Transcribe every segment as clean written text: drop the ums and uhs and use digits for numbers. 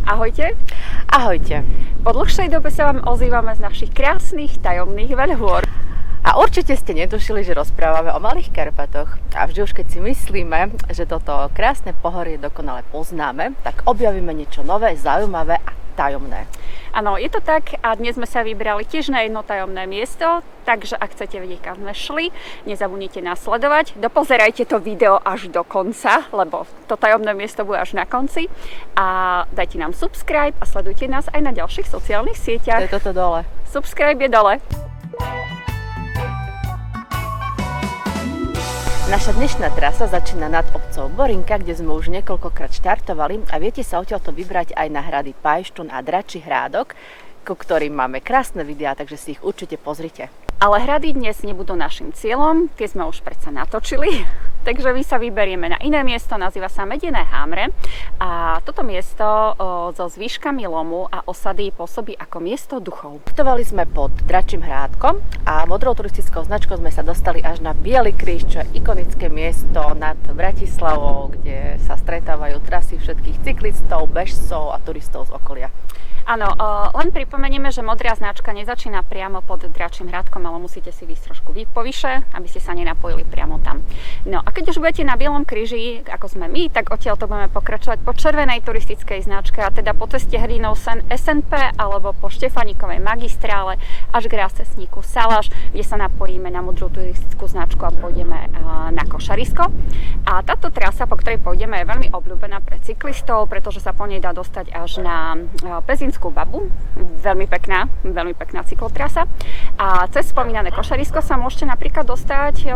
Ahojte. Ahojte. Po dlhšej dobe sa vám ozývame z našich krásnych tajomných veľhôr. A určite ste netušili, že rozprávame o Malých Karpatoch. A vždy už keď si myslíme, že toto krásne pohorie dokonale poznáme, tak objavíme niečo nové, zaujímavé a tajomné. Áno, je to tak a dnes sme sa vybrali tiež na jedno tajomné miesto, takže ak chcete vedieť, kam sme šli, nezabudnite nás sledovať. Dopozerajte to video až do konca, lebo to tajomné miesto bude až na konci. A dajte nám subscribe a sledujte nás aj na ďalších sociálnych sieťach. To je toto dole. Subscribe je dole. Naša dnešná trasa začína nad obcov Borinka, kde sme už niekoľkokrát štartovali a viete sa odtiaľto vybrať aj na hrady Pajštún a Dračí hrádok, ku ktorým máme krásne videá, takže si ich určite pozrite. Ale hrady dnes nebudú našim cieľom, tie sme už predsa natočili, takže my sa vyberieme na iné miesto, nazýva sa Medené Hamre a toto miesto so zvýškami lomu a osady pôsobí ako miesto duchov. Putovali sme pod Dračím hrádkom a modrou turistickou značkou sme sa dostali až na Biely kríž, čo je ikonické miesto nad Bratislavou, kde sa stretávajú trasy všetkých cyklistov, bežcov a turistov z okolia. Áno, len pripomenieme, že modrá značka nezačína priamo pod Dračím hrádkom, ale musíte si výjsť trošku povyše, aby ste sa nenapojili priamo tam. No a keď už budete na Bielom kríži, ako sme my, tak odtiaľ to budeme pokračovať po červenej turistickej značke, a teda po ceste hrdinov SNP alebo po Štefánikovej magistrále až k rázcestníku Saláš, kde sa napojíme na modrú turistickú značku a pôjdeme na Košarisko. A táto trasa, po ktorej pôjdeme, je veľmi obľúbená pre cyklistov, pretože sa po nej dá dostať až na Pezinskú babu. Veľmi pekná cyklotrasa. A cez spomínané Košarisko sa môžete napríklad dostať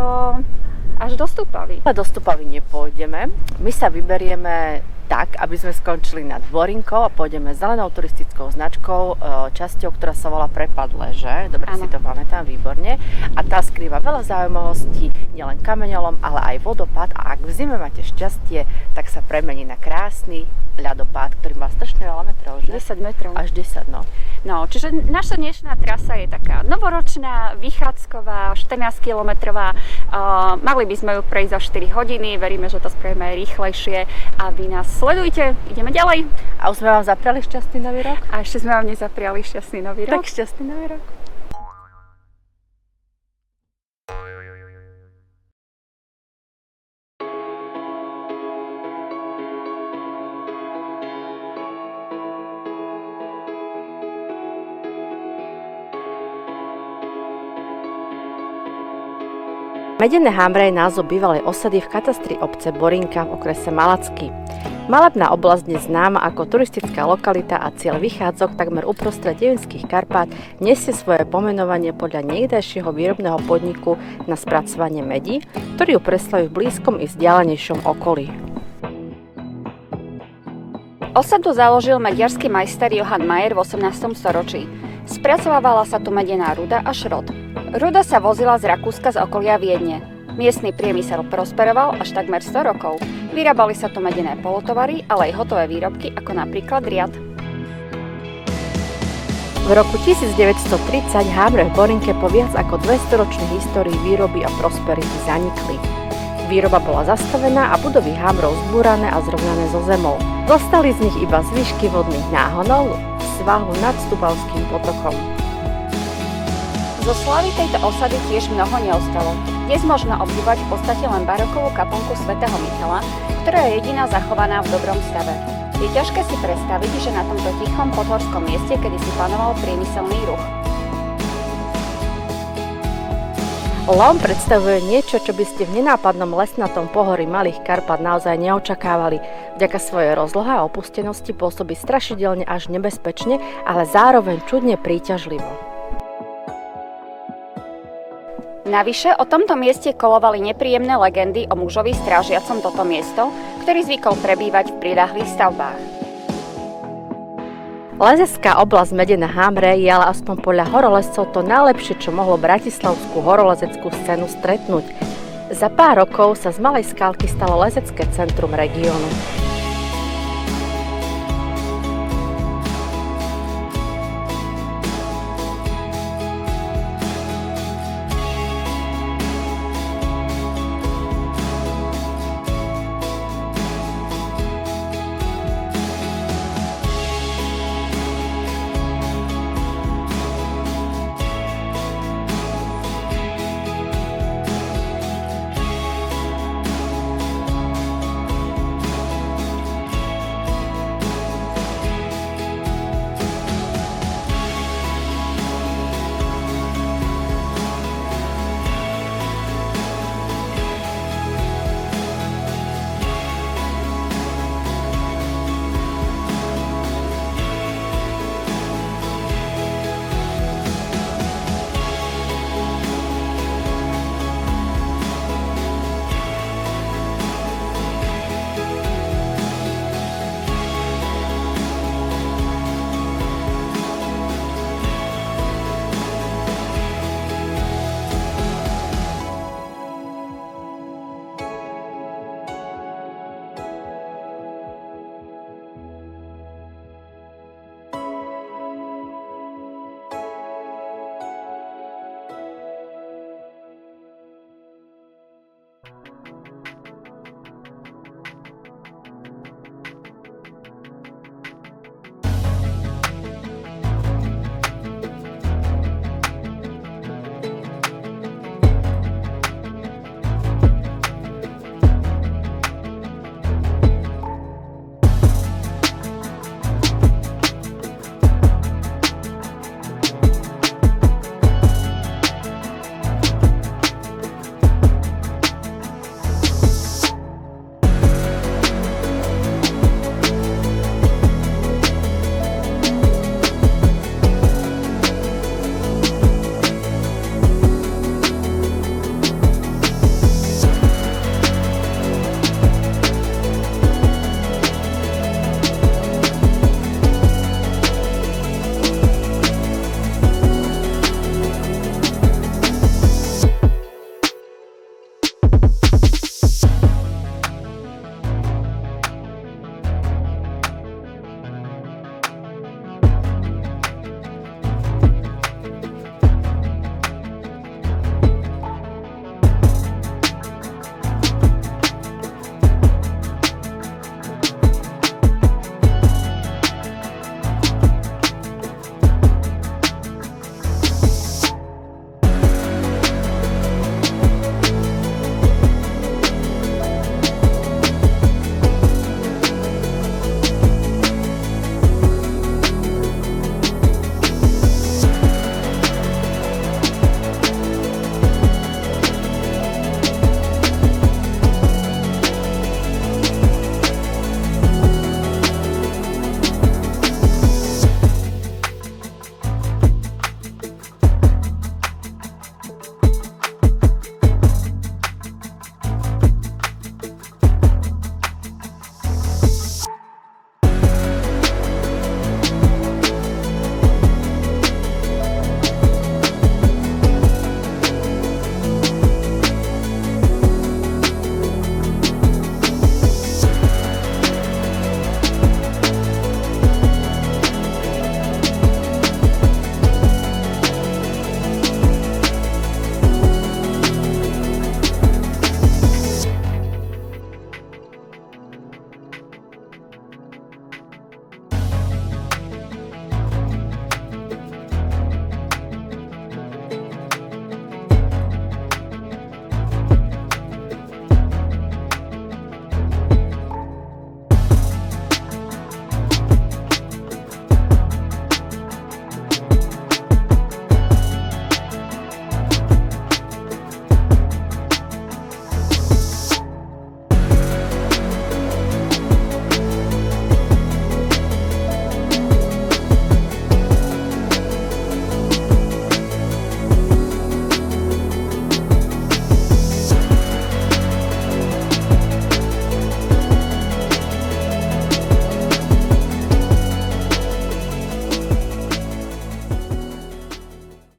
až do Stupavy. Do Stupavy nepôjdeme. My sa vyberieme tak, aby sme skončili nad Borinkou a pôjdeme zelenou turistickou značkou, časťou, ktorá sa volá Prepad Leže. Dobre, si to pamätám, výborne. A tá skrýva veľa zaujímavostí, nielen kameňolom, ale aj vodopád. A ak v zime máte šťastie, tak sa premení na krásny ľadopád, ktorý má strašne veľa metrov, že? 10 metrov. Až 10, no. No, čiže naša dnešná trasa je taká novoročná, vychádzková, 14-kilometrová. Mali by sme ju prejsť za 4 hodiny, veríme, že to spravíme aj rýchlejšie a vy nás sledujte, ideme ďalej. A už sme vám zapriali šťastný nový rok? A ešte sme vám nezapriali šťastný nový rok. Tak šťastný nový rok. Medené Hamre je názov bývalej osady v katastri obce Borinka v okrese Malacký. Malebná oblasť dnes známa ako turistická lokalita a cieľ vychádzok takmer uprostred Devinských Karpát nesie svoje pomenovanie podľa niekdajšieho výrobného podniku na spracovanie medí, ktorý ju preslaví v blízkom i vzdialenejšom okolí. Osadu založil maďarský majster Johann Mayer v 18. storočí. Spracovávala sa tu medená ruda a šrot. Ruda sa vozila z Rakúska z okolia Viedne. Miestny priemysel prosperoval až takmer 100 rokov. Vyrábali sa tu medené polotovary, ale aj hotové výrobky, ako napríklad riad. V roku 1930 Hamre v Borinke po viac ako 200-ročnej histórii výroby a prosperity zanikli. Výroba bola zastavená a budovy Hamrov zbúrané a zrovnané so zemou. Zostali z nich iba zvyšky vodných náhonov v svahu nad Stupavským potokom. Zo slávy tejto osady tiež mnoho neostalo. Dnes možno obdivovať v podstate len barokovú kaplnku svätého Michala, ktorá je jediná zachovaná v dobrom stave. Je ťažké si predstaviť, že na tomto tichom podhorskom mieste kedysi panoval priemyselný ruch. Lom predstavuje niečo, čo by ste v nenápadnom lesnatom pohorí Malých Karpat naozaj neočakávali. Vďaka svojej rozlohe a opustenosti pôsobí strašidelne až nebezpečne, ale zároveň čudne príťažlivo. Navyše o tomto mieste kolovali nepríjemné legendy o mužovi strážiacom toto miesto, ktorý zvykol prebývať v priľahlých stavbách. Lezecká oblasť Medené Hamre je ale aspoň podľa horolezcov to najlepšie, čo mohlo bratislavskú horolezeckú scénu stretnúť. Za pár rokov sa z malej skalky stalo lezecké centrum regiónu.